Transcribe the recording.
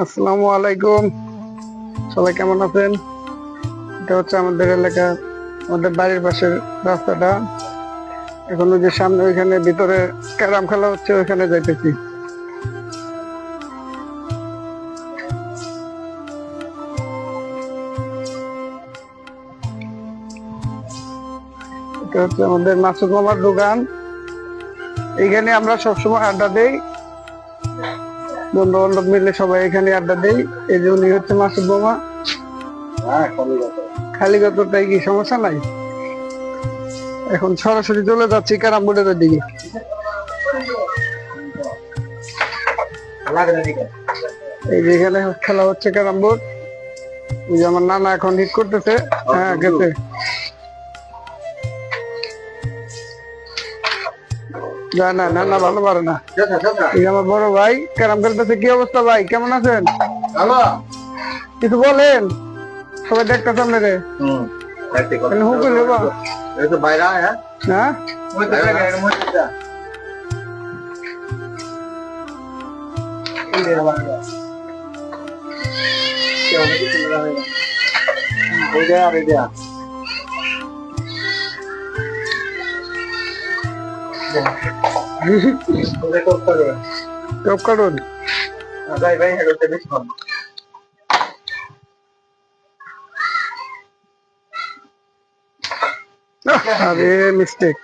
আসসালামু আলাইকুম, সবাই কেমন আছেন? এটা হচ্ছে আমাদের এলাকা, আমাদের বাড়ির পাশের রাস্তাটা। এখন ওই যে সামনে ওইখানে ভিতরে ক্যারাম খেলা হচ্ছে, ওইখানে যাইতেছি। এটা হচ্ছে আমাদের মাসুদ মামার দোকান। এইখানে আমরা সবসময় আড্ডা দেই, বন্ধু বান্ধব মিলে সবাই এখানে আড্ডা দেই। এই যে উনি হচ্ছে মাসুদ মামা। খালি কতটাই কি সমস্যা নাই? এখন সরাসরি চলে যাচ্ছি ক্যারাম বোর্ডের দিকে। এই যে এখানে খেলা হচ্ছে ক্যারাম বোর্ড। এই যে আমার নানা এখন হিট করতেছে। হ্যাঁ, গেছে। না, নানা ভালো পারে না। এই যে আমার বড় ভাই ক্যারাম খেলতেছে। কি অবস্থা ভাই, কেমন আছেন? কিছু বলেন, সবাই দেখতেছে আপনারে। হ্যাঁ, টপ কাটুন। আরে মিস্টেক।